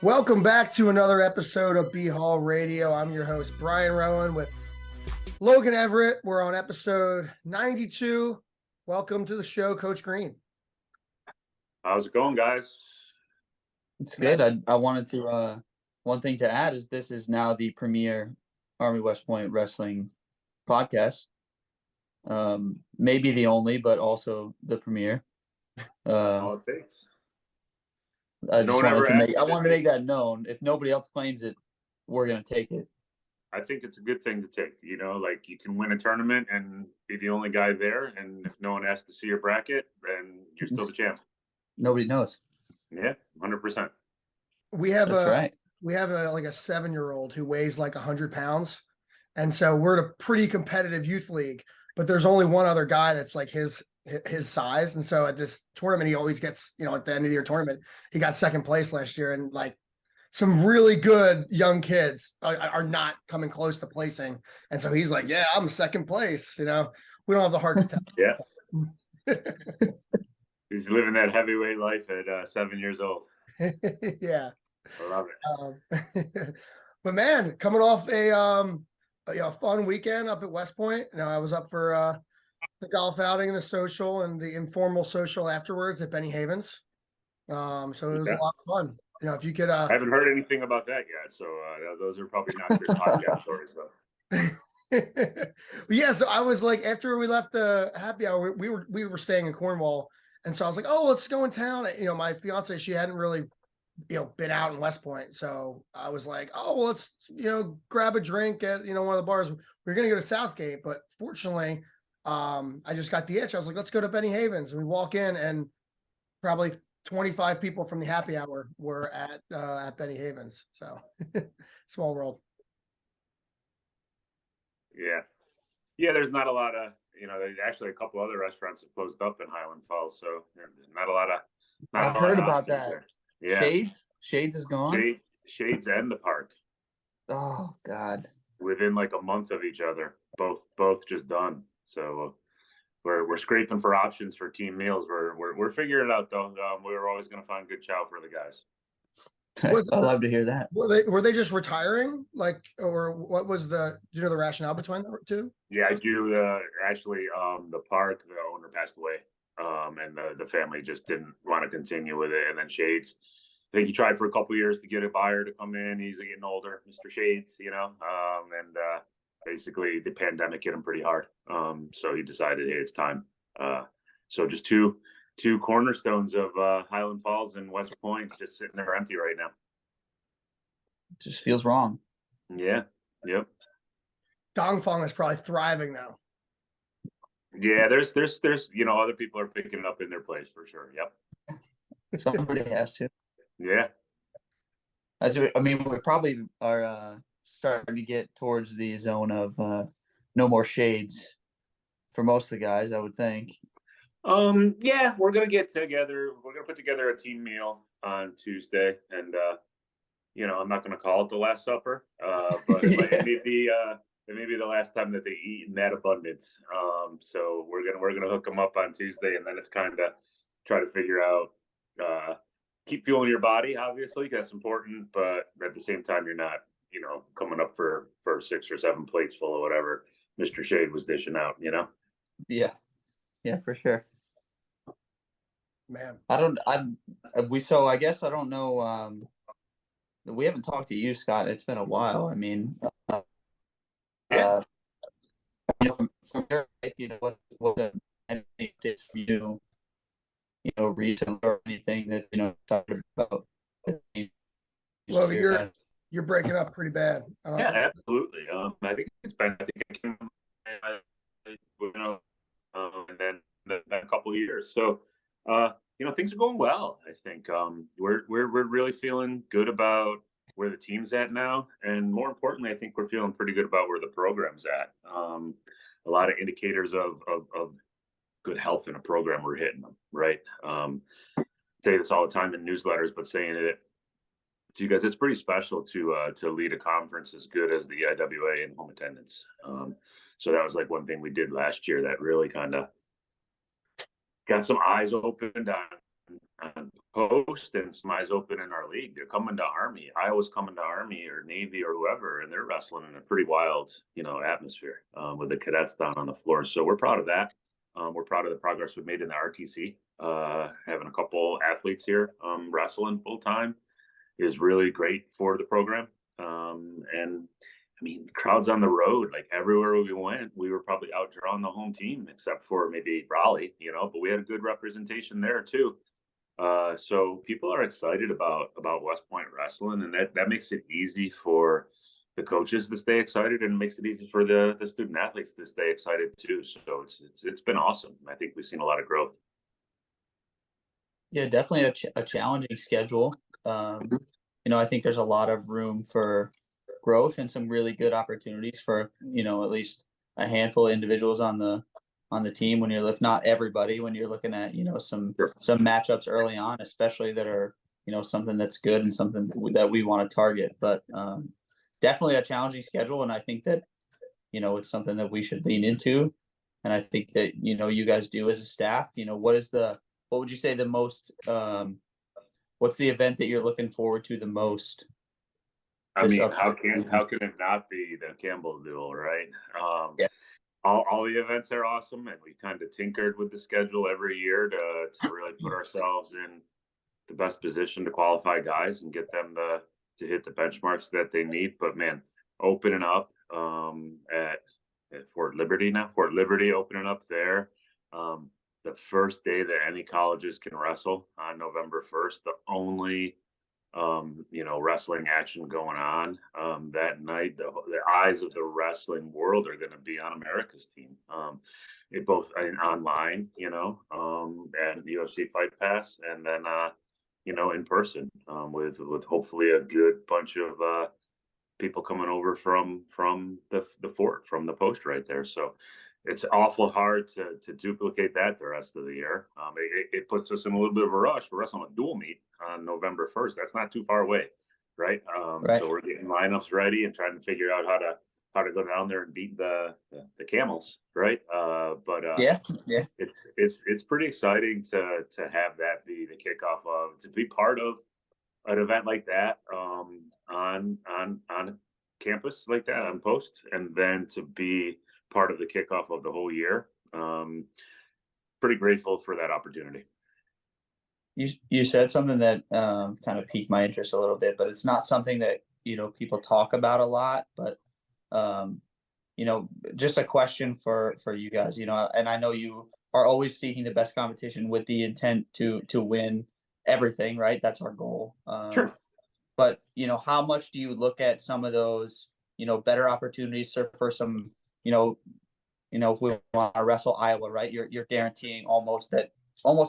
Welcome back to another episode of BHAW Radio. I'm your host, Brian Rowan, with Logan Everett. We're on episode 92. Welcome to the show, Coach Green. How's it going, guys? It's good. I wanted to, one thing to add is this is now the premier Army West Point wrestling podcast. Maybe the only, but also the premier. All it takes. I wanted to make that known. If nobody else claims it, we're going to take it. I think it's a good thing to take. You know, like you can win a tournament and be the only guy there, and if no one asks to see your bracket, then you're still the champ. Nobody knows. Yeah, 100%. We have right. We have a 7-year-old who weighs like 100 pounds, and so we're in a pretty competitive youth league. But there's only one other guy that's like his size, and so at this tournament he always gets, at the end of the year tournament, he got second place last year, and like some really good young kids are not coming close to placing, and so he's like, yeah, I'm second place. We don't have the heart to tell. Yeah. He's living that heavyweight life at 7 years old. Yeah, I love it. But man, coming off a fun weekend up at West Point. I was up for the golf outing and the social and the informal social afterwards at Benny Havens. So it was a lot of fun. If you could, I haven't heard anything about that yet. So those are probably not good podcast stories, though. Yeah. So I was like, after we left the happy hour, we were staying in Cornwall, and so I was like, oh, let's go in town. My fiance, she hadn't really, been out in West Point, so I was like, oh, well, let's grab a drink at one of the bars. We were gonna go to Southgate, but fortunately, I just got the itch. I was like, let's go to Benny Havens, and we walk in, and probably 25 people from the happy hour were at Benny Havens. So small world. Yeah. There's not a lot of, there's actually a couple other restaurants that closed up in Highland Falls. So not a lot of. I've heard about that. There. Yeah. Shades is gone. Shades and the park. Oh God. Within like a month of each other, both just done. So we're scraping for options for team meals. We're figuring it out though. We're always going to find good chow for the guys. I love to hear that. Were they just retiring, or what was the rationale between the two? Yeah, I do. Actually, the park, the owner passed away, and the family just didn't want to continue with it. And then Shades, I think he tried for a couple of years to get a buyer to come in. He's getting older, Mr. Shades, and basically the pandemic hit him pretty hard. So he decided, hey, it's time. So just two cornerstones of Highland Falls and West Point just sitting there empty right now. It just feels wrong. Yeah. Yep. Dongfang is probably thriving now. Yeah, there's other people are picking it up in their place for sure. Yep. Somebody has to. Yeah. I mean, we probably are starting to get towards the zone of no more Shades for most of the guys, I would think. Yeah, we're gonna get together. We're gonna put together a team meal on Tuesday, and I'm not gonna call it the Last Supper, but it may be the last time that they eat in that abundance. So we're gonna hook them up on Tuesday, and then it's kind of try to figure out keep fueling your body. Obviously, that's important, but at the same time, you're not coming up for 6 or 7 plates full of whatever Mr. Shade was dishing out. Yeah, for sure. Man, I guess I don't know. We haven't talked to you, Scott. It's been a while. I mean, from your life, what any updates from you, recently or anything that talking about? Well, you're breaking up pretty bad. Yeah, absolutely. I think I came, and then a couple of years. So, things are going well. I think we're really feeling good about where the team's at now, and more importantly, I think we're feeling pretty good about where the program's at. A lot of indicators of good health in a program, we're hitting them right. Say this all the time in newsletters, but saying it to you guys, it's pretty special to lead a conference as good as the IWA in home attendance. So that was like one thing we did last year that really kind of got some eyes opened on on post and some eyes open in our league. They're coming to Army. Iowa's coming to Army or Navy or whoever, and they're wrestling in a pretty wild, atmosphere with the cadets down on the floor. So we're proud of that. We're proud of the progress we've made in the RTC. Having a couple athletes here wrestling full time is really great for the program. And I mean, crowds on the road, like everywhere we went, we were probably outdrawing the home team, except for maybe Raleigh, but we had a good representation there too. So people are excited about West Point wrestling, and that makes it easy for the coaches to stay excited, and makes it easy for the student athletes to stay excited too. So it's been awesome. I think we've seen a lot of growth. Yeah, definitely a challenging schedule. I think there's a lot of room for growth and some really good opportunities for, at least a handful of individuals on the team when if not everybody, when you're looking at, some matchups early on, especially that are, something that's good and something that we want to target. But definitely a challenging schedule. And I think that, it's something that we should lean into. And I think that, you guys do as a staff, what would you say the most, what's the event that you're looking forward to the most? I mean, how can it not be the Campbell Duel, right? Yeah. All the events are awesome, and we kind of tinkered with the schedule every year to really put ourselves in the best position to qualify guys and get them to hit the benchmarks that they need. But man, opening up at Fort Liberty opening up there. The first day that any colleges can wrestle on November 1st, the only wrestling action going on that night. The eyes of the wrestling world are going to be on America's team, both online, and UFC Fight Pass, and then in person with hopefully a good bunch of people coming over from the fort, from the post right there. So it's awful hard to duplicate that the rest of the year. It puts us in a little bit of a rush. We're wrestling a dual meet on November 1st. That's not too far away, right? Right. So we're getting lineups ready and trying to figure out how to go down there and beat the Camels, right? Yeah. It's pretty exciting to have that be the kickoff to be part of an event like that on campus like that on post, and then to be part of the kickoff of the whole year. Pretty grateful for that opportunity. You said something that kind of piqued my interest a little bit, but it's not something that people talk about a lot. But just a question for you guys. And I know you are always seeking the best competition with the intent to win everything, right? That's our goal. Sure. But how much do you look at some of those better opportunities for some if we want to wrestle Iowa, right? You're guaranteeing almost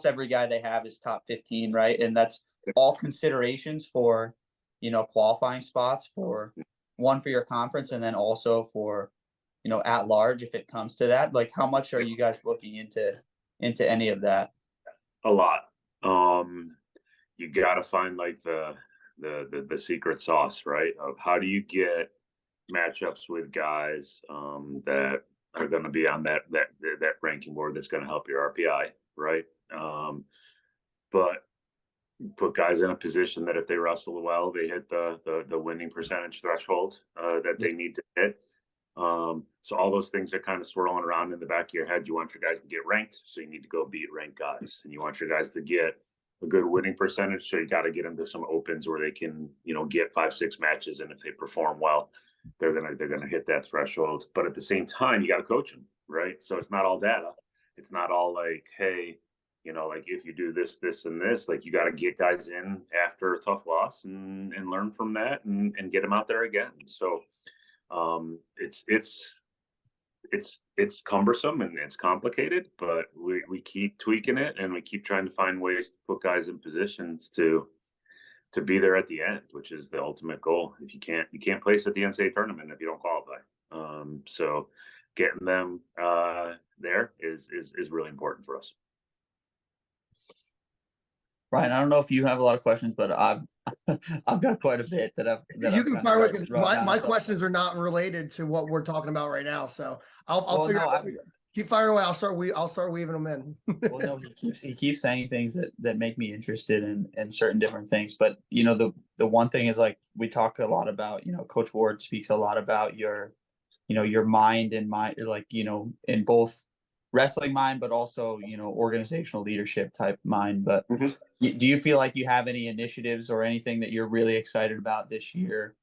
every guy they have is top 15, right? And that's all considerations for qualifying spots for your conference, and then also for at large if it comes to that. Like, how much are you guys looking into any of that? A lot. You got to find like the secret sauce, right? Of how do you get matchups with guys that are going to be on that ranking board that's going to help your RPI, right? But put guys in a position that if they wrestle well, they hit the winning percentage threshold that they need to hit. So all those things are kind of swirling around in the back of your head. You want your guys to get ranked, so you need to go beat ranked guys, and you want your guys to get a good winning percentage, so you got to get them to some opens where they can get 5-6 matches, and if they perform well, they're gonna hit that threshold. But at the same time, you got to coach them, right? So it's not all data. It's not all like, hey, like if you do this, this, and this, like you got to get guys in after a tough loss and learn from that and get them out there again. So it's cumbersome and it's complicated, but we keep tweaking it, and we keep trying to find ways to put guys in positions to be there at the end, which is the ultimate goal. If you can't place at the NCAA tournament if you don't qualify. So getting them there is really important for us. Ryan, I don't know if you have a lot of questions, but I've got quite a bit that you can fire with. My questions are not related to what we're talking about right now, so I'll figure out. Keep firing away. I'll start weaving them in. Well, no, he keeps saying things that make me interested in certain different things. But the one thing is, like, we talk a lot about, Coach Ward speaks a lot about your mind and mind, like, in both wrestling mind, but also, organizational leadership type mind. But Mhm. do you feel like you have any initiatives or anything that you're really excited about this year?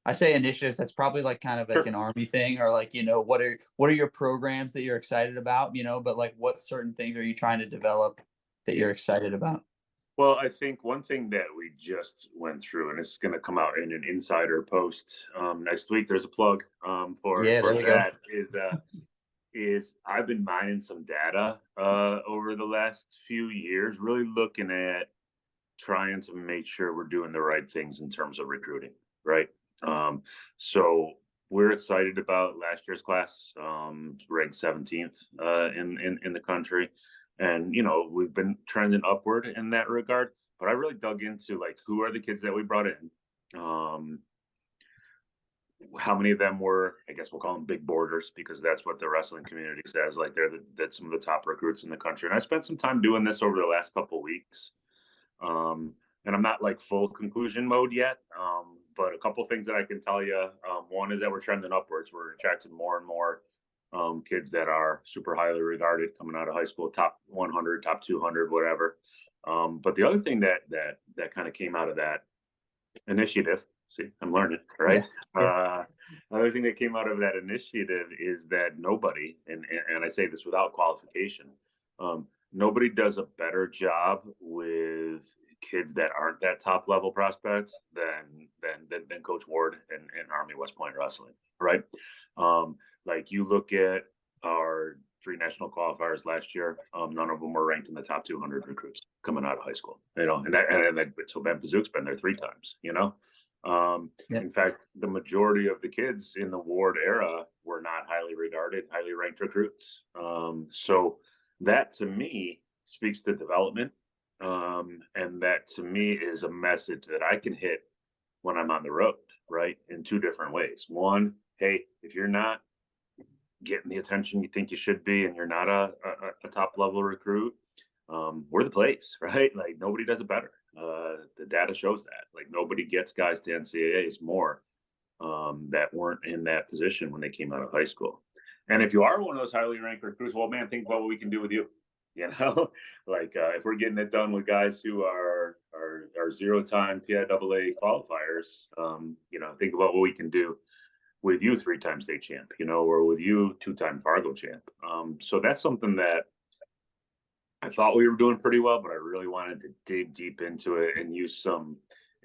I say initiatives, that's probably like kind of like Sure. an army thing, or like, what are your programs that you're excited about, but like what certain things are you trying to develop that you're excited about? Well, I think one thing that we just went through, and it's going to come out in an insider post next week. There's a plug Yeah, for there we go. that. Is I've been mining some data over the last few years, really looking at trying to make sure we're doing the right things in terms of recruiting, right? So we're excited about last year's class, ranked 17th in the country, and we've been trending upward in that regard. But I really dug into, like, who are the kids that we brought in, how many of them were, I guess we'll call them big boarders, because that's what the wrestling community says, like that's some of the top recruits in the country. And I spent some time doing this over the last couple of weeks, um, and I'm not like full conclusion mode yet. But a couple of things that I can tell you. One is that we're trending upwards. We're attracting more and more kids that are super highly regarded coming out of high school, top 100, top 200, whatever. But the other thing that kind of came out of that initiative, see, I'm learning, right? Yeah. Another thing that came out of that initiative is that nobody, and I say this without qualification, nobody does a better job with kids that aren't that top level prospects than Coach Ward and Army West Point Wrestling, right? Like, you look at our 3 national qualifiers last year, none of them were ranked in the top 200 recruits coming out of high school, so Ben Pazook's been there 3 times, Yeah. In fact, the majority of the kids in the Ward era were not highly regarded, highly ranked recruits. So that to me speaks to development. And that to me is a message that I can hit when I'm on the road, right? In 2 different ways. One, hey, if you're not getting the attention you think you should be, and you're not a top level recruit, we're the place, right? Like, nobody does it better. The data shows that. Like, nobody gets guys to NCAAs more that weren't in that position when they came out of high school. And if you are one of those highly ranked recruits, well, man, think about what we can do with you. Like, if we're getting it done with guys who are 0-time PIAA qualifiers, think about what we can do with you 3-time state champ, or with you 2-time Fargo champ. So that's something that I thought we were doing pretty well, but I really wanted to dig deep into it and use some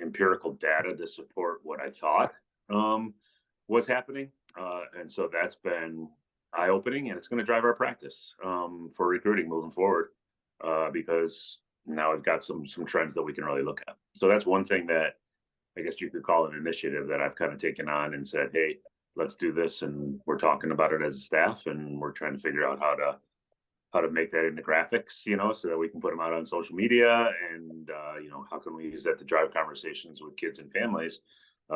empirical data to support what I thought was happening. And so that's been eye-opening, and it's going to drive our practice for recruiting moving forward, because now I've got some trends that we can really look at. So that's one thing that I guess you could call an initiative that I've kind of taken on and said, hey, let's do this. And we're talking about it as a staff, and we're trying to figure out how to make that into graphics, so that we can put them out on social media, and how can we use that to drive conversations with kids and families,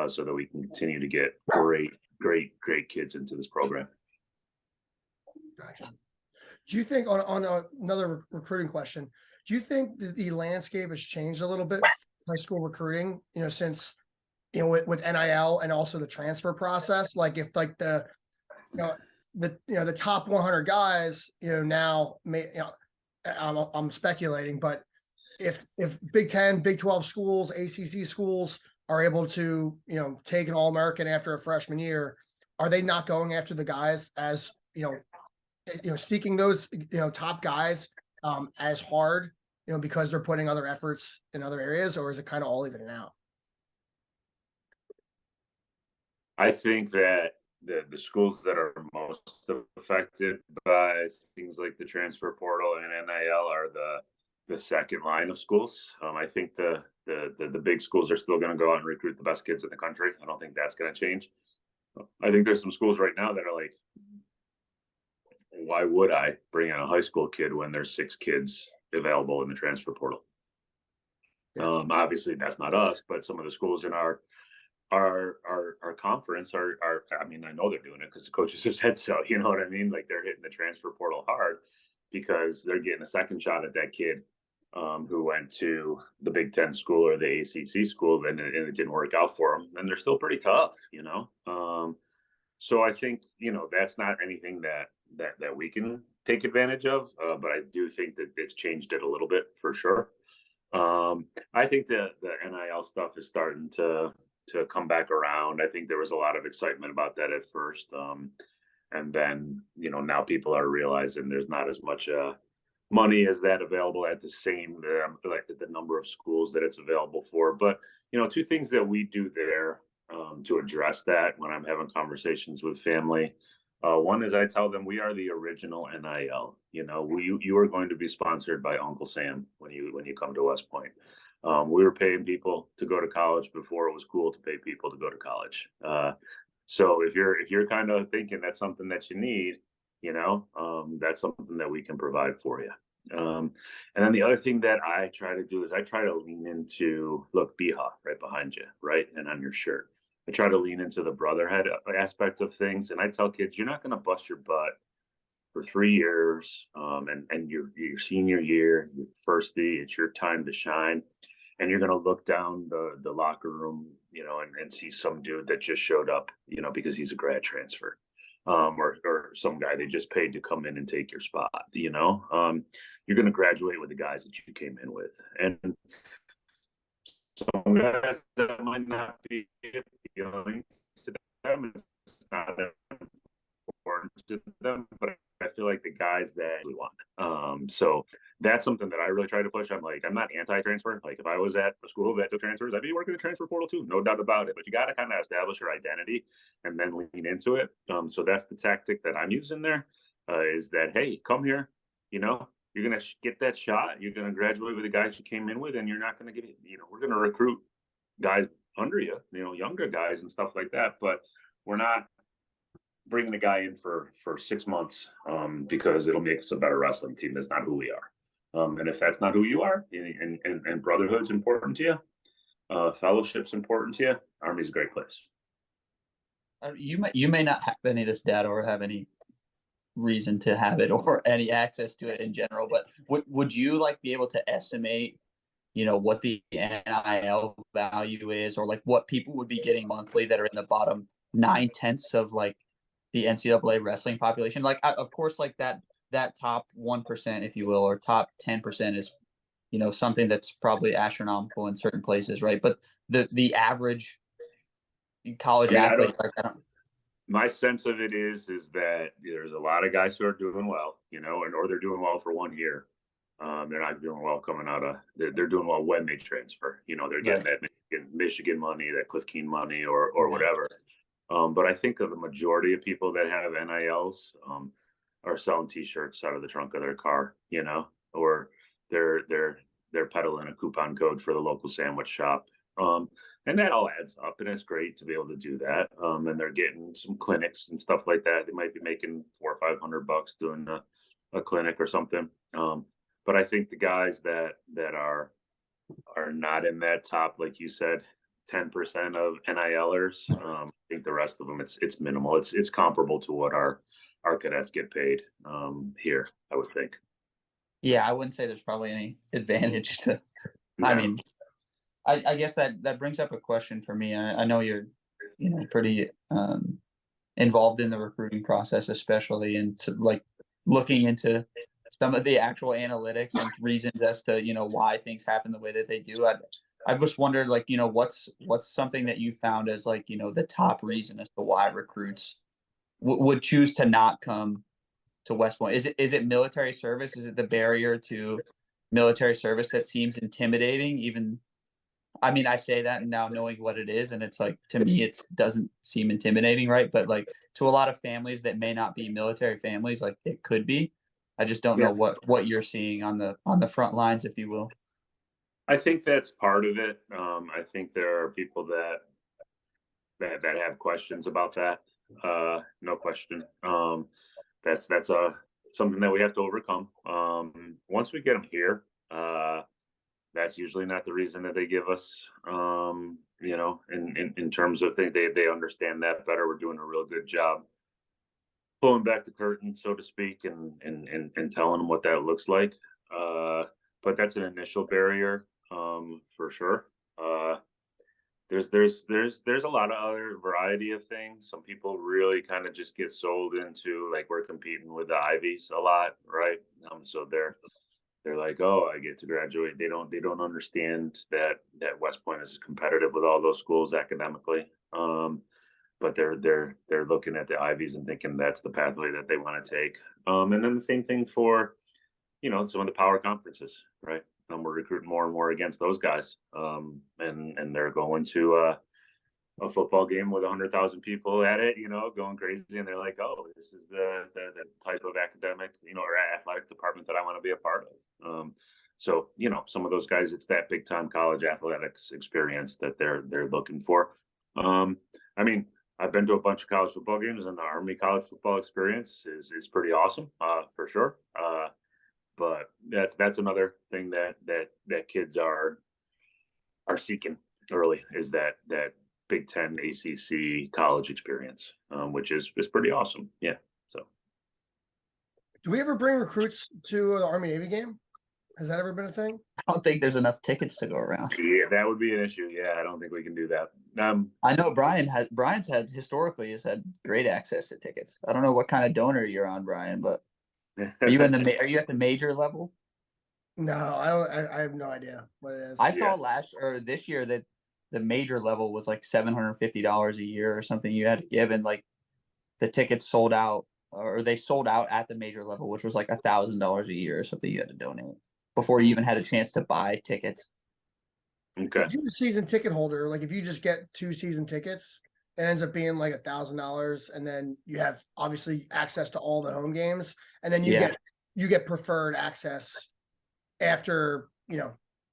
so that we can continue to get great kids into this program. Gotcha. Do you think, on another recruiting question, do you think that the landscape has changed a little bit for high school recruiting, since, with NIL and also the transfer process? Like, if like the top 100 guys, now I'm speculating, but if Big 10, Big 12 schools, ACC schools are able to, take an All-American after a freshman year, are they not going after the guys as, seeking those, top guys as hard, because they're putting other efforts in other areas, or is it kind of all evening out? I think that the schools that are most affected by things like the transfer portal and NIL are the second line of schools. I think the big schools are still going to go out and recruit the best kids in the country. I don't think that's going to change. I think there's some schools right now that are like, why would I bring in a high school kid when there's 6 kids available in the transfer portal? Obviously that's not us, but some of the schools in our our conference are I mean, I know they're doing it because the coaches have said so. You know what I mean? Like they're hitting the transfer portal hard because they're getting a second shot at that kid who went to the Big Ten school or the ACC school, and it didn't work out for them. And they're still pretty tough, you know. So I think that's not anything that we can take advantage of, but I do think that it's changed it a little bit for sure. I think the NIL stuff is starting to come back around. I think there was a lot of excitement about that at first, and then now people are realizing there's not as much money as that available at the same like the number of schools that it's available for. But two things that we do there to address that when I'm having conversations with family. One is I tell them we are the original NIL. You are going to be sponsored by Uncle Sam when you come to West Point. We were paying people to go to college before it was cool to pay people to go to college. So if you're kind of thinking that's something that you need, that's something that we can provide for you. And then the other thing that I try to do is I try to lean into look BHAW right behind you, right, and on your shirt. I try to lean into the brotherhood aspect of things, and I tell kids you're not going to bust your butt for 3 years, and your senior year, your first day, it's your time to shine, and you're going to look down the locker room, and see some dude that just showed up, because he's a grad transfer, or some guy they just paid to come in and take your spot. You're going to graduate with the guys that you came in with, and some guys that might not be appealing to them. It's not important to them, but I feel like the guys that we want. So that's something that I really try to push. I'm not anti-transfer. Like if I was at a school that took transfers, I'd be working the transfer portal too, no doubt about it. But you got to kind of establish your identity and then lean into it. So that's the tactic that I'm using there. Is that hey, come here, you're going to get that shot. You're going to graduate with the guys you came in with, and you're not going to get it. We're going to recruit guys under you, younger guys and stuff like that. But we're not bringing a guy in for 6 months because it'll make us a better wrestling team. That's not who we are. And if that's not who you are, and brotherhood's important to you, fellowship's important to you, Army's a great place. You may not have any of this data or have any reason to have it or any access to it in general, but would you be able to estimate what the NIL value is, or what people would be getting monthly that are in the bottom 9/10 of the NCAA wrestling population? Of course, that top 1%, if you will, or top 10% is something that's probably astronomical in certain places, right? But the average college athlete, my sense of it is that there's a lot of guys who are doing well, or they're doing well for 1 year. They're not doing well coming out of. They're doing well when they transfer. They're getting that Michigan money, that Cliff Keen money, or whatever. But I think of the majority of people that have NILs are selling T-shirts out of the trunk of their car, or they're peddling a coupon code for the local sandwich shop. And that all adds up, and it's great to be able to do that. And they're getting some clinics and stuff like that. They might be making $400 or $500 doing a clinic or something. But I think the guys that are not in that top, like you said, 10% of NILers. I think the rest of them, it's minimal. It's comparable to what our cadets get paid here, I would think. Yeah, I wouldn't say there's probably any advantage to. No. I mean, I guess that brings up a question for me. I know you're, pretty involved in the recruiting process, especially, and looking into some of the actual analytics and reasons as to why things happen the way that they do. I just wondered, what's something that you found as the top reason as to why recruits would choose to not come to West Point? Is it military service? Is it the barrier to military service that seems intimidating? Even, I mean, I say that now knowing what it is, and it's to me, it doesn't seem intimidating, right? But to a lot of families that may not be military families, it could be. I just don't know what you're seeing on the front lines, if you will. I think that's part of it. I think there are people that have questions about that. No question. That's something that we have to overcome. Once we get them here, that's usually not the reason that they give us. you know, in terms of things, they understand that better. We're doing a real good job pulling back the curtain, so to speak, and telling them what that looks like. Uh, but that's an initial barrier, for sure. There's a lot of other variety of things. Some people really kind of just get sold into like we're competing with the Ivies a lot, right? So they're like, oh, I get to graduate. They don't understand that West Point is competitive with all those schools academically. But they're looking at the Ivies and thinking that's the pathway that they want to take. And then the same thing for some of the power conferences, right? We're recruiting more and more against those guys, and they're going to a football game with 100,000 people at it, going crazy, and they're like, oh, this is the type of academic, or athletic department that I want to be a part of. So some of those guys, it's that big time college athletics experience that they're looking for. I mean, I've been to a bunch of college football games, and the Army college football experience is pretty awesome, for sure. But that's another thing that kids are seeking early, is that Big Ten ACC college experience, which is pretty awesome. Yeah. So Do we ever bring recruits to the Army Navy game? Has that ever been a thing? I don't think there's enough tickets to go around. yeah, that would be an issue. Yeah, I don't think we can do that. I know Brian's had historically has had great access to tickets. I don't know what kind of donor you're on, Brian, but are you are you at the major level? No, I don't. I have no idea what it is. I saw this year that the major level was like $750 a year or something you had to give, and like the tickets sold out, or they sold out at the major level, which was like $1,000 a year or something you had to donate before you even had a chance to buy tickets. Okay. If you're a season ticket holder, like if you just get 2 season tickets, it ends up being like $1,000, and then you have obviously access to all the home games, and then you get preferred access after,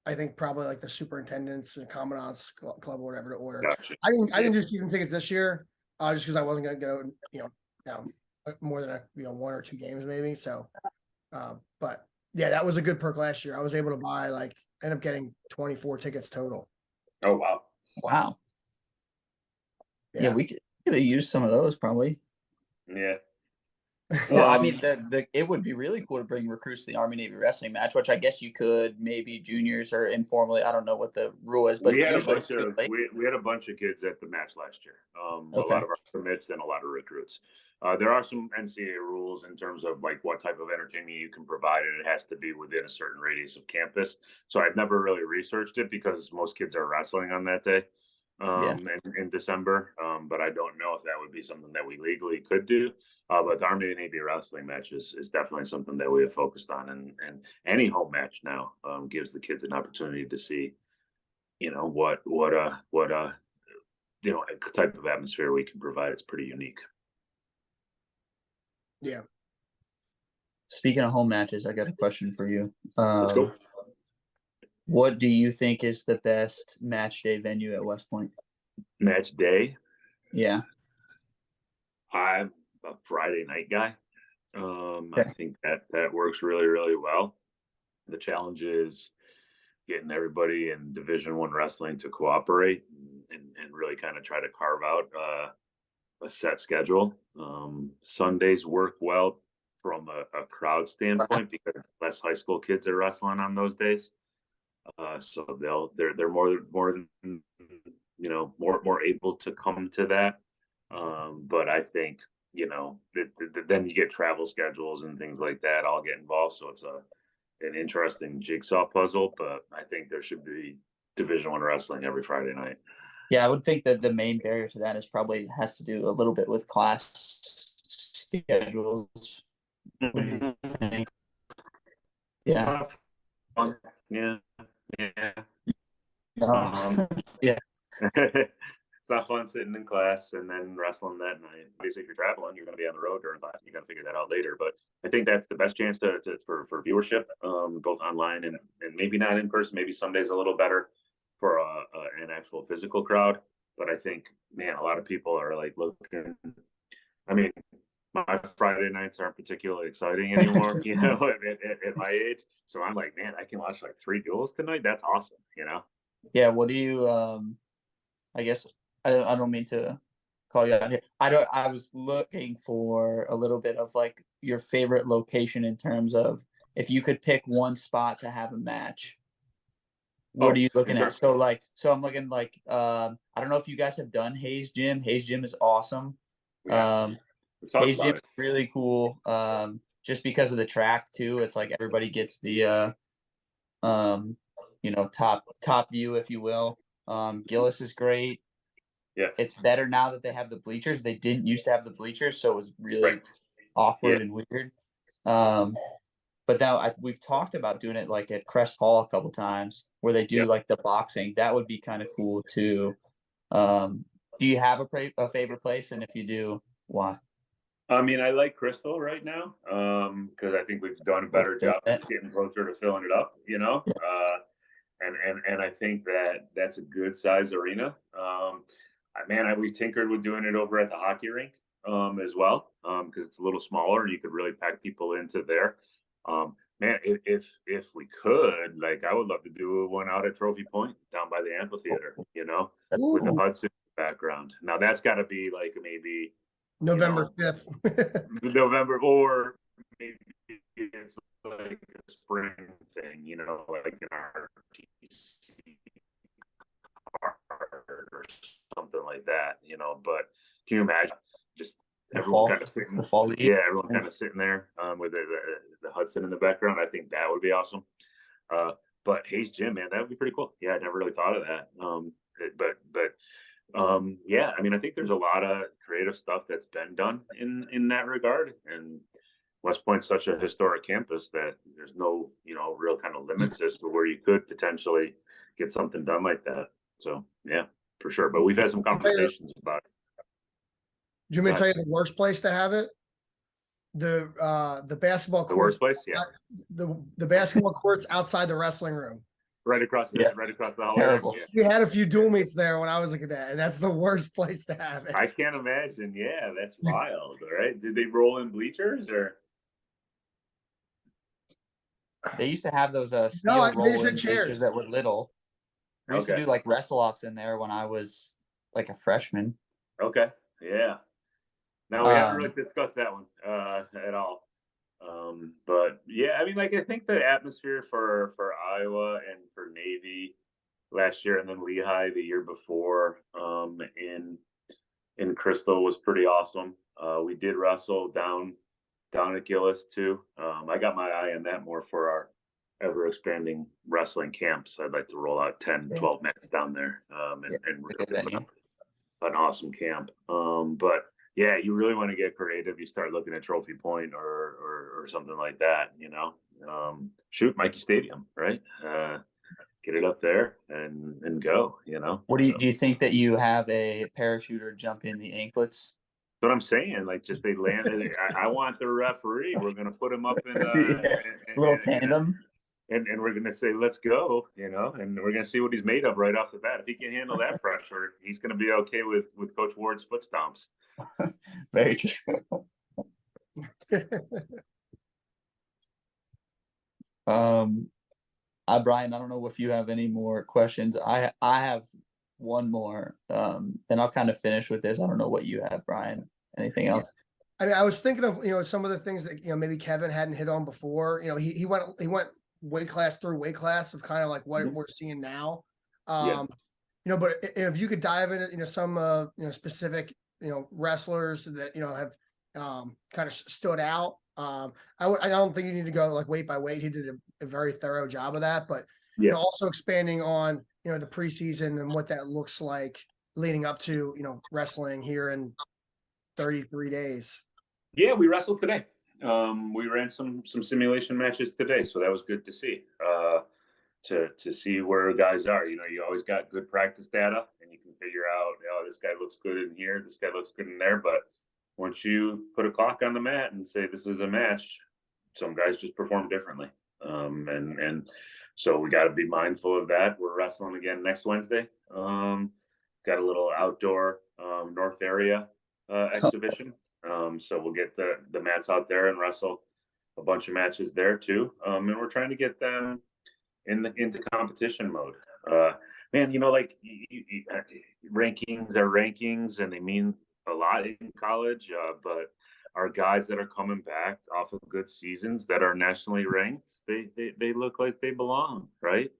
I think probably like the superintendents and commandants club or whatever to order. Gotcha. I didn't do season tickets this year, just because I wasn't going to go, more than 1 or 2 games maybe. So, but yeah, that was a good perk last year. I was able to buy end up getting 24 tickets total. Oh wow. Wow. Yeah, we could have used some of those probably. Yeah. Well, I mean, it would be really cool to bring recruits to the Army Navy wrestling match, which I guess you could, maybe juniors or informally. I don't know what the rule is, but we had a bunch of kids at the match last year. A lot of our commits and a lot of recruits. There are some NCAA rules in terms of like what type of entertainment you can provide, and it has to be within a certain radius of campus. So I've never really researched it because most kids are wrestling on that day, in December. But I don't know if that would be something that we legally could do. But the Army Navy wrestling match is definitely something that we have focused on, and any home match now gives the kids an opportunity to see, what type of atmosphere we can provide. It's pretty unique. Yeah. Speaking of home matches, I got a question for you. Let's go. What do you think is the best match day venue at West Point? Match day? Yeah. I'm a Friday night guy. I think that works really, really well. The challenge is getting everybody in Division I wrestling to cooperate and really kind of try to carve out a set schedule. Sundays work well from a crowd standpoint because less high school kids are wrestling on those days. So they're more able to come to that. But I think then you get travel schedules and things like that all get involved. So it's an interesting jigsaw puzzle. But I think there should be Division I wrestling every Friday night. Yeah, I would think that the main barrier to that is probably has to do a little bit with class schedules. What do you think? Yeah. Yeah. Yeah. It's not fun sitting in class and then wrestling that night. Obviously, if you're traveling, you're going to be on the road during class. You got to figure that out later. But I think that's the best chance for viewership, both online and maybe not in person. Maybe some days a little better for an actual physical crowd. But I think, man, a lot of people are like looking. I mean, my Friday nights aren't particularly exciting anymore, at my age. So I'm like, man, I can watch like 3 duels tonight. That's awesome, Yeah. What do you I guess I don't mean to call you out here. I was looking for a little bit of like your favorite location in terms of if you could pick one spot to have a match. What are you looking okay. at? So I'm looking like I don't know if you guys have done Hayes Gym. Hayes Gym is awesome. Yeah. We've talked Hayes Gym about is it. really cool. Just because of the track too. It's like everybody gets the top view, if you will. Gillis is great. Yeah. It's better now that they have the bleachers. They didn't used to have the bleachers, so it was really Right. awkward Yeah. and weird. But now we've talked about doing it like at Crest Hall a couple times, where they do Yep. like the boxing. That would be kind of cool too. Do you have a favorite place, and if you do, why? I mean, I like Crystal right now because I think we've done a better job of getting closer to filling it up. And I think that that's a good size arena. We've tinkered with doing it over at the hockey rink as well because it's a little smaller. You could really pack people into there. If we could, like, I would love to do one out at Trophy Point down by the amphitheater. With the Ooh, Hudson background. Now that's got to be like maybe November 5th. November, or maybe it's like a spring thing, like an RTC card or something like that, But can you imagine just everyone kind of sitting, everyone kind of sitting there with the Hudson in the background? I think that would be awesome. But Hayes Gym, man, that would be pretty cool. Yeah, I never really thought of that. Yeah, I mean, I think there's a lot of creative stuff that's been done in that regard, and West Point's such a historic campus that there's no, real kind of limits as to where you could potentially get something done like that. So yeah, for sure. But we've had some conversations about it. Do you want me to tell you the worst place to have it? The basketball The courts. worst place, yeah, The basketball courts outside the wrestling room. right across the hallway. Terrible. Yeah. We had a few dual meets there when I was looking at that, and that's the worst place to have it. I can't imagine. Yeah, that's wild. Right? Did they roll in bleachers or? They used to have those No, steel they just had roll-in bleachers chairs. that were little. We used to do like wrestle-offs in there when I was like a freshman. Okay. Yeah. No, we haven't really discussed that one at all. But yeah, I mean, like I think the atmosphere for Iowa and for Navy last year, and then Lehigh the year before in Crystal was pretty awesome. We did wrestle down at Gillis too. I got my eye on that more for our ever expanding wrestling camps. I'd like to roll out 10, 12 matches down there and really an awesome camp. But yeah, you really want to get creative. You start looking at Trophy Point or something like that, shoot Mikey Stadium, right? Get it up there and go, What do you think that you have a parachuter jump in the anklets? What I'm saying, like, just they landed. I want the referee. We're gonna put him up in Little tandem. And we're gonna say, let's go, and we're gonna see what he's made of right off the bat. If he can handle that pressure, he's gonna be okay with Coach Ward's foot stomps. Very true. Brian, I don't know if you have any more questions. I have one more, and I'll kind of finish with this. I don't know what you have, Brian. Anything else? I mean, I was thinking of some of the things that maybe Kevin hadn't hit on before. He went weight class through weight class of kind of like what we're seeing now. But if you could dive into some specific wrestlers that have kind of stood out. I don't think you need to go like weight by weight. He did a very thorough job of that, but also expanding on the preseason and what that looks like leading up to wrestling here in 33 days. Yeah, we wrestled today. We ran some simulation matches today, so that was good to see. To see where guys are, you always got good practice data, and you can figure out, this guy looks good in here, this guy looks good in there. But once you put a clock on the mat and say this is a match, some guys just perform differently, and so we got to be mindful of that. We're wrestling again next Wednesday. Got a little outdoor North area exhibition. So we'll get the mats out there and wrestle a bunch of matches there too. And we're trying to get them into competition mode. Man, like rankings are rankings, and they mean a lot in college. But our guys that are coming back off of good seasons that are nationally ranked, they look like they belong, right?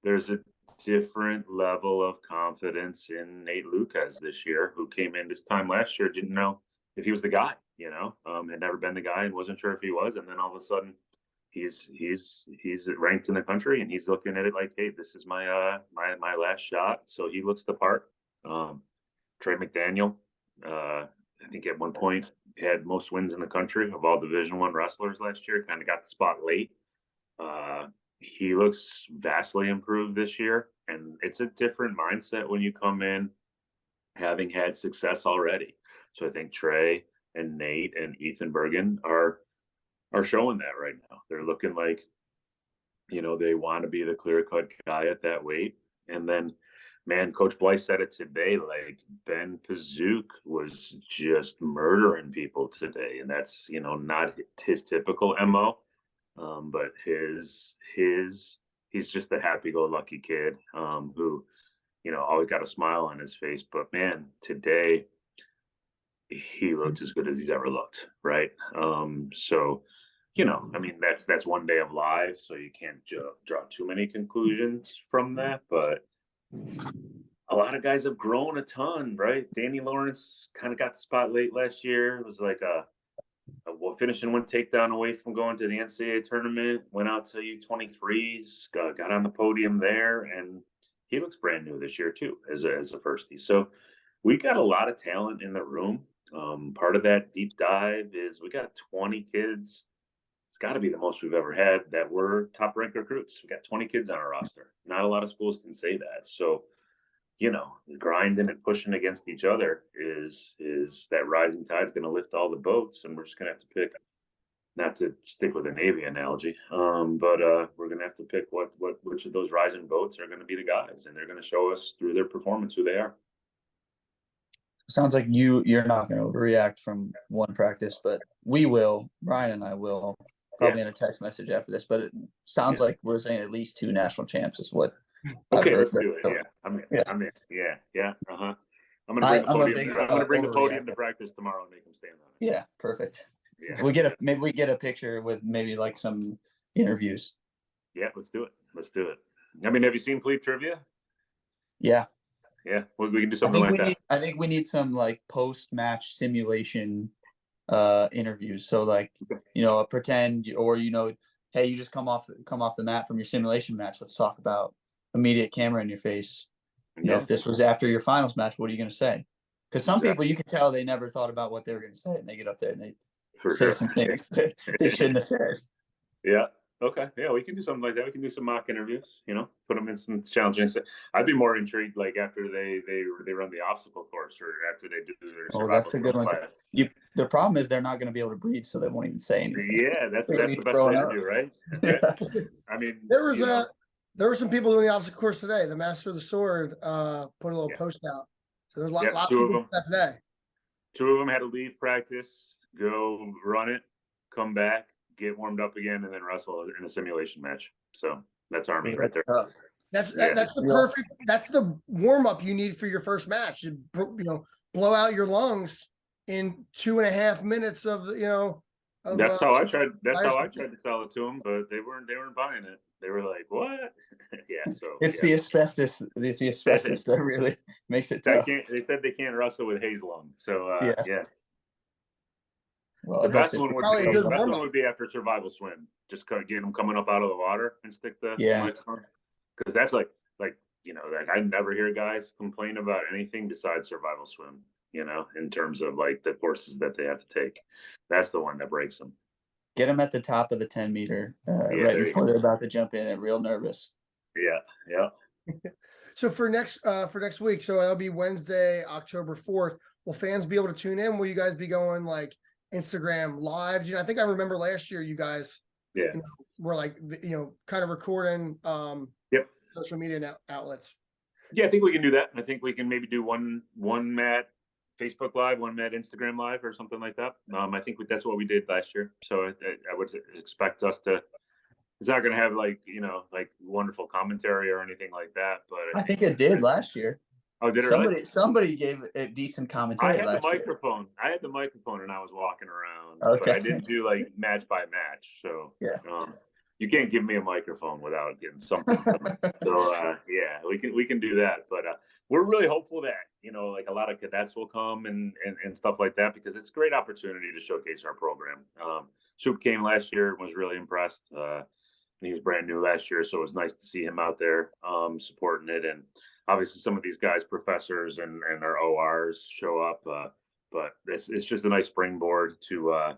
There's a different level of confidence in Nate Lucas this year, who came in this time last year, didn't know if he was the guy, had never been the guy and wasn't sure if he was. And then all of a sudden he's ranked in the country, and he's looking at it like, hey, this is my last shot. So he looks the part. Trey McDaniel, I think at one point had most wins in the country of all Division I wrestlers last year, kind of got the spot late. He looks vastly improved this year, and it's a different mindset when you come in having had success already. So I think Trey and Nate and Ethan Bergen are showing that right now. They're looking like, they want to be the clear-cut guy at that weight. And then, man, Coach Blythe said it today, like Ben Pazook was just murdering people today. And that's, not his typical MO. But he's just a happy-go-lucky kid who, always got a smile on his face. But man, today he looked as good as he's ever looked, right? So, that's one day of live, so you can't draw too many conclusions from that. But a lot of guys have grown a ton, right? Danny Lawrence kind of got the spot late last year. It was like finishing one takedown away from going to the NCAA tournament, went out to U23s, got on the podium there, and he looks brand new this year too as a firstie. So we got a lot of talent in the room. Part of that deep dive is we got 20 kids. It's got to be the most we've ever had that were top ranked recruits. We got 20 kids on our roster. Not a lot of schools can say that. So, grinding and pushing against each other is that rising tide is going to lift all the boats, and we're just going to have to pick, not to stick with a Navy analogy, but we're going to have to pick which of those rising boats are going to be the guys, and they're going to show us through their performance who they are. Sounds like you're not going to overreact from one practice, but we will. Brian and I will probably in a text message after this. But it sounds like we're saying at least 2 national champs is what. Okay, let's do it. Yeah, I'm in. Yeah. I'm gonna bring the podium to practice tomorrow and make them stand on it. Yeah, perfect. Yeah. Maybe we get a picture with maybe like some interviews. Yeah, let's do it. I mean, have you seen Fleet Trivia? Yeah. Yeah, we can do something like that. I think we need some like post-match simulation interviews. So like, a pretend, or hey, you just come off the mat from your simulation match. Let's talk about immediate camera in your face. If this was after your finals match, what are you going to say? Because some people, you can tell they never thought about what they were going to say, and they get up there and they say some things that they shouldn't have said. Yeah. Okay. Yeah, we can do something like that. We can do some mock interviews. Put them in some challenging. I'd be more intrigued, like after they run the obstacle course, or after they do their survival. Oh, that's a good one. The problem is they're not going to be able to breathe, so they won't even say anything. Yeah, that's the best way to do, right? Yeah. I mean, there were some people doing the obstacle course today. The Master of the Sword put a little post out. So there's a lot of people that today. 2 of them had to leave practice, go run it, come back, get warmed up again, and then wrestle in a simulation match. So that's Army right there. Tough. That's the perfect. That's the warm up you need for your first match. You blow out your lungs in 2.5 minutes of That's how I tried. That's how I tried to sell it to them, but they weren't buying it. They were like, "What?" Yeah. So it's the asbestos. It's the asbestos that really makes it tough. They said they can't wrestle with haze lung. So yeah. Well, the best one would be after survival swim. Just get them coming up out of the water and stick the mics on. Because that's like I never hear guys complain about anything besides survival swim. In terms of like the courses that they have to take, that's the one that breaks them. Get them at the top of the 10-meter right before they're about to jump in. They're real nervous. Yeah. So for next week, so that'll be Wednesday, October 4th. Will fans be able to tune in? Will you guys be going like Instagram live? I think I remember last year you guys were like kind of recording social media outlets. Yeah, I think we can do that. I think we can maybe do one Matt Facebook Live, one Matt Instagram Live, or something like that. I think that's what we did last year. So I would expect us to it's not going to have like like wonderful commentary or anything like that. But I think it did last year. Oh, did it really? Somebody gave it decent commentary last year. I had the microphone and I was walking around, but I Okay. didn't do like match by match. So Yeah. you can't give me a microphone without getting something done. So yeah, we can do that. But we're really hopeful that like a lot of cadets will come and stuff like that, because it's a great opportunity to showcase our program. Soup came last year and was really impressed. He was brand new last year, so it was nice to see him out there supporting it. And obviously, some of these guys, professors and our ORs, show up. But it's just a nice springboard to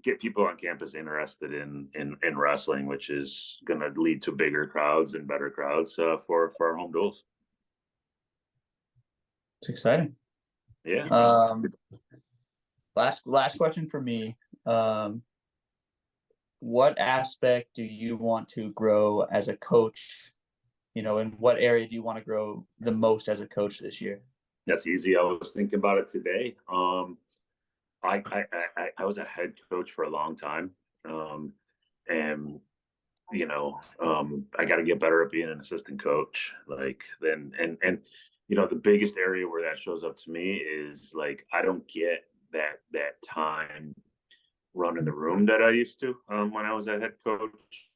get people on campus interested in wrestling, which is going to lead to bigger crowds and better crowds for our home duels. It's exciting. Yeah. Last question for me. What aspect do you want to grow as a coach? In what area do you want to grow the most as a coach this year? That's easy. I was thinking about it today. I was a head coach for a long time, and I got to get better at being an assistant coach. Like and the biggest area where that shows up to me is like I don't get that time running the room that I used to when I was a head coach.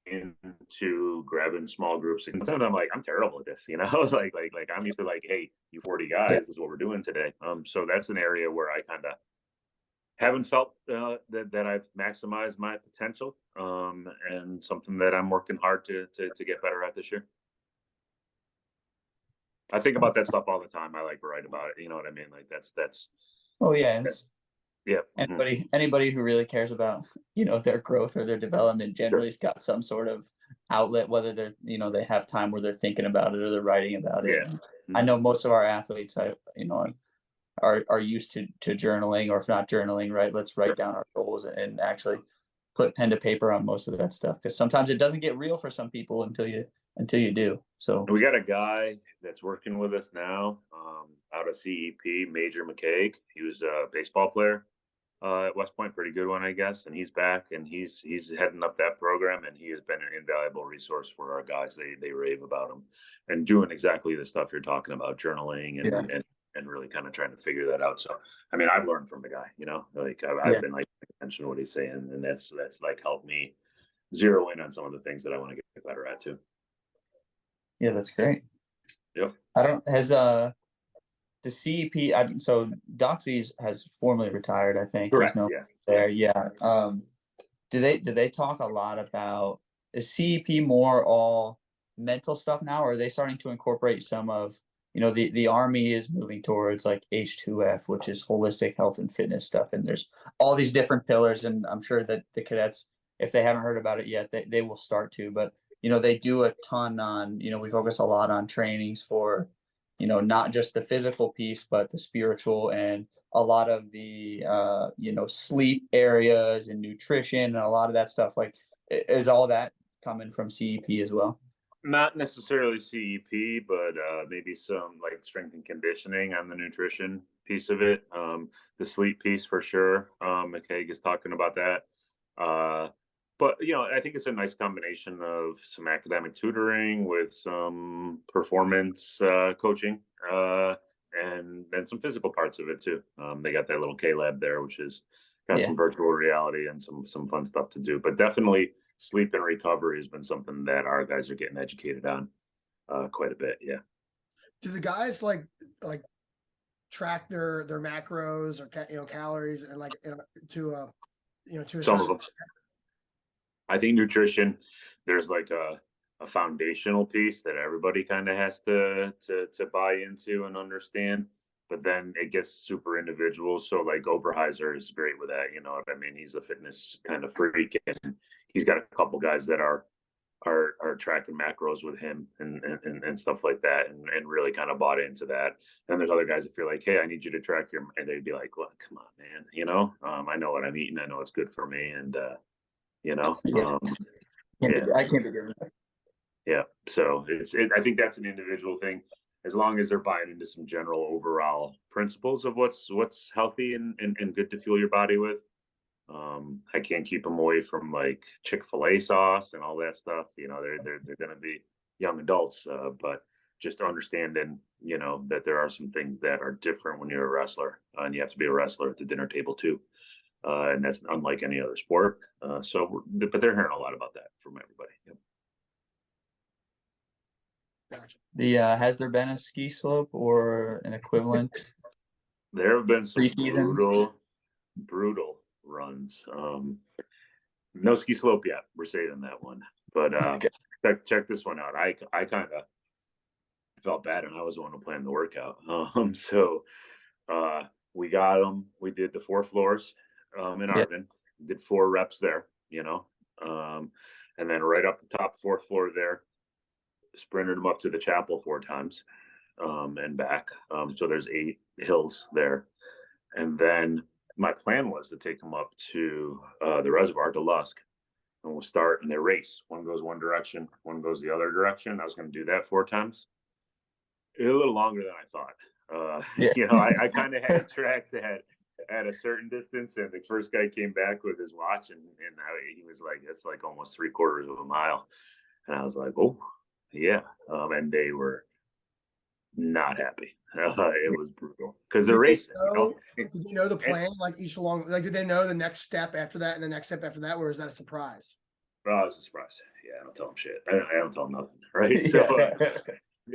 Into grabbing small groups. And sometimes I'm like, I'm terrible at this, like I'm used to like, hey, you 40 guys, this is what we're doing today. So that's an area where I kind of haven't felt that I've maximized my potential, and something that I'm working hard to get better at this year. I think about that stuff all the time. I like to write about it. You know what I mean? Like that's. Oh yeah. Yeah. Anybody who really cares about, their growth or their development generally has got some sort of outlet, whether they're, they have time where they're thinking about it or they're writing about it. Yeah. I know most of our athletes, are used to journaling, or if not journaling, right? Let's write down our goals and actually put pen to paper on most of that stuff. Because sometimes it doesn't get real for some people until you do. So we got a guy that's working with us now, out of CEP, Major McCaig. He was a baseball player at West Point, pretty good one, I guess. And he's back, and he's heading up that program, and he has been an invaluable resource for our guys. They rave about him and doing exactly the stuff you're talking about, journaling and really kind of trying to figure that out. So, I mean, I've learned from the guy, like I've been like paying attention to what he's saying, and that's like helped me zero in on some of the things that I want to get better at too. Yeah, that's great. Yep. The CEP, so Doxy's has formally retired, I think. Correct. He's there. Yeah. Do they talk a lot about, is CEP more all mental stuff now, or are they starting to incorporate some of, the Army is moving towards like H2F, which is holistic health and fitness stuff, and there's all these different pillars, and I'm sure that the cadets, if they haven't heard about it yet, they will start to, but they do a ton on, we focus a lot on trainings for, not just the physical piece, but the spiritual, and a lot of the, sleep areas and nutrition and a lot of that stuff. Like, is all that coming from CEP as well? Not necessarily CEP, but maybe some like strength and conditioning on the nutrition piece of it. The sleep piece for sure. McCaig is talking about that. But I think it's a nice combination of some academic tutoring with some performance coaching, and then some physical parts of it too. They got that little K Lab there, which is got some virtual reality and some fun stuff to do. But definitely sleep and recovery has been something that our guys are getting educated on quite a bit. Yeah. Do the guys like track their macros or calories and like to some of them? I think nutrition, there's like a foundational piece that everybody kind of has to buy into and understand, but then it gets super individual. So like Oberheiser is great with that. I mean, he's a fitness kind of freak, and he's got a couple guys that are tracking macros with him and stuff like that, and really kind of bought into that. And there's other guys that feel like, hey, I need you to track your, and they'd be like, well, come on, man, I know what I'm eating, I know it's good for me, and I can't be doing that. Yeah, so I think that's an individual thing. as long as they're buying into some general overall principles of what's healthy and good to fuel your body with. I can't keep them away from like Chick-fil-A sauce and all that stuff. They're going to be young adults, but just understanding, that there are some things that are different when you're a wrestler, and you have to be a wrestler at the dinner table too. And that's unlike any other sport. But they're hearing a lot about that from everybody. Yep. Gotcha. Has there been a ski slope or an equivalent? There have been some Preseason? brutal runs. No ski slope yet. We're saving that one. But Okay. check this one out. I kind of felt bad, and I was the one who planned the workout. So we got them. We did the 4 floors in Yeah. Arvin. Did 4 reps there. And then right up the top 4th floor there, sprinted them up to the chapel 4 times and back. So there's 8 hills there. And then my plan was to take them up to the reservoir to Lusk. And we'll start and they race. One goes one direction, one goes the other direction. I was going to do that 4 times. A little longer than I thought. Yeah. I kind of had it tracked at a certain distance, and the first guy came back with his watch, and he was like, "That's like almost 3/4 of a mile," and I was like, "Oh, yeah," and they were not happy. It was brutal because they're racing. Did they know the plan? Like each along, like did they know the next step after that and the next step after that, or is that a surprise? Oh, it's a surprise. Yeah, I don't tell them shit. I don't tell them nothing, right?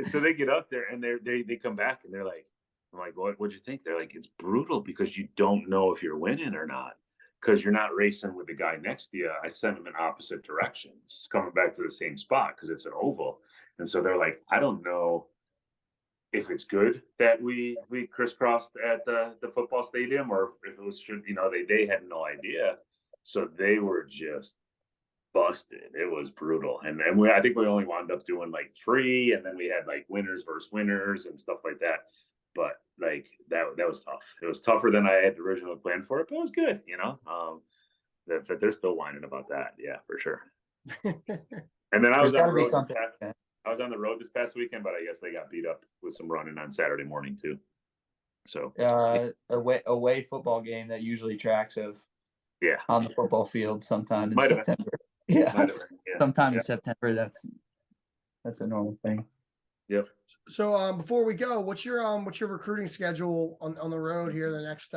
So they get up there and they come back and they're like, I'm like, what'd you think? They're like, it's brutal because you don't know if you're winning or not because you're not racing with the guy next to you. I sent them in opposite directions, coming back to the same spot because it's an oval, and so they're like, I don't know if it's good that we crisscrossed at the football stadium or if it was they had no idea, so they were just busted. It was brutal, and I think we only wound up doing like 3, and then we had like winners versus winners and stuff like that. But like that was tough. It was tougher than I had originally planned for it, but it was good. But they're still whining about that. Yeah, for sure. And then I was on the road. I was on the road this past weekend, but I guess they got beat up with some running on Saturday morning too. So away football game that usually tracks of yeah on the football field sometime in Might have September. Yeah. Yeah. Sometime in September. That's a normal thing. Yep. So before we go, what's your recruiting schedule on the road here the next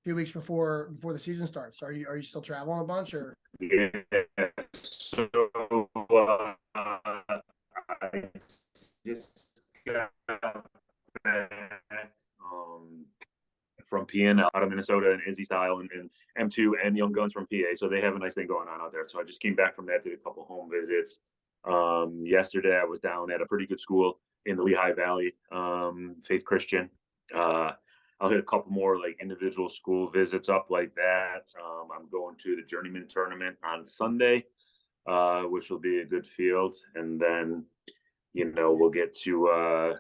few weeks before the season starts? Are you still traveling a bunch or? Yeah. So I just got back from PN out of Minnesota and Izzy Style and M2 and Young Guns from PA. So they have a nice thing going on out there. So I just came back from that, did a couple home visits. Yesterday I was down at a pretty good school in the Lehigh Valley, Faith Christian. I'll hit a couple more like individual school visits up like that. I'm going to the Journeyman tournament on Sunday, which will be a good field. And then, we'll get to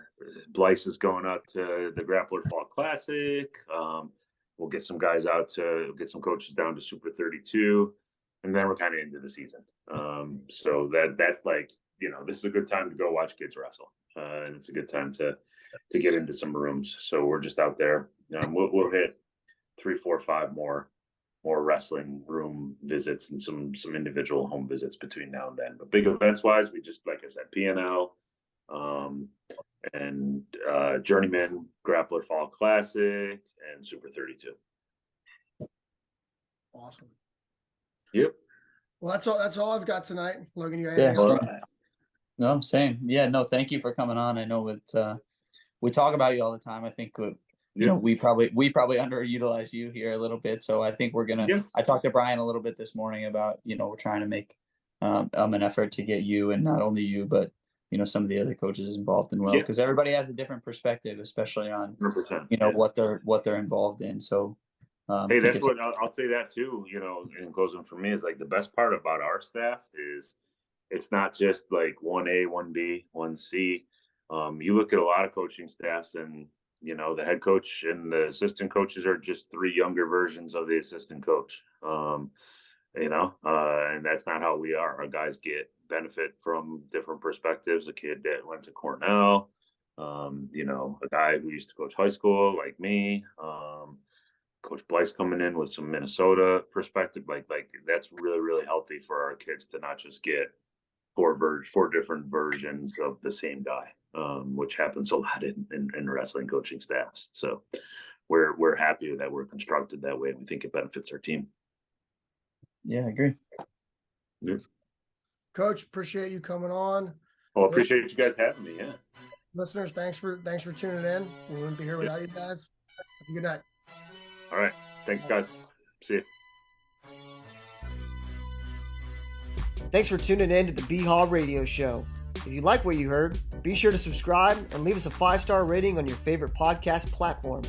Blyce is going out to the Grappler Fall Classic. We'll get some guys out to get some coaches down to Super 32. And then we're kind of into the season. So that's like, this is a good time to go watch kids wrestle. And it's a good time to get into some rooms. So we're just out there. We'll hit 3, 4, 5 more wrestling room visits and some individual home visits between now and then. But big events wise, we just, like I said, PNL and Journeyman, Grappler Fall Classic, and Super 32. Awesome. Yep. Well, that's all I've got tonight. Logan, you got anything else? No, same. Yeah, no, thank you for coming on. I know we talk about you all the time. I think we probably underutilize you here a little bit. So I think we're gonna. Yeah. I talked to Brian a little bit this morning about we're trying to make an effort to get you, and not only you, but some of the other coaches involved in because everybody has a different perspective, especially on 100%, what they're involved in. So hey, that's what I'll say that too. In closing for me is like the best part about our staff is it's not just like 1A, 1B, 1C. You look at a lot of coaching staffs and, the head coach and the assistant coaches are just 3 younger versions of the assistant coach. And that's not how we are. Our guys benefit from different perspectives. A kid that went to Cornell, You know, a guy who used to coach high school like me, Coach Blyce coming in with some Minnesota perspective, like that's really, really healthy for our kids to not just get four different versions of the same guy, which happens a lot in wrestling coaching staffs. So we're happy that we're constructed that way, and we think it benefits our team. Yeah, I agree. Yeah. Coach, appreciate you coming on. Well, appreciate you guys having me. Yeah. Listeners, thanks for tuning in. We wouldn't be here without you guys. Have a good night. All right. Thanks, guys. See you. Thanks for tuning in to the BHAW Radio Show. If you like what you heard, be sure to subscribe and leave us a 5-star rating on your favorite podcast platform.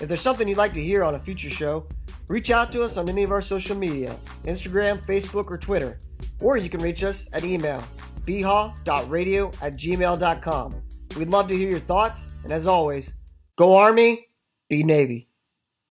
If there's something you'd like to hear on a future show, reach out to us on any of our social media, Instagram, Facebook, or Twitter. Or you can reach us at email, bhaw.radio@gmail.com. We'd love to hear your thoughts, and as always, go Army, be Navy.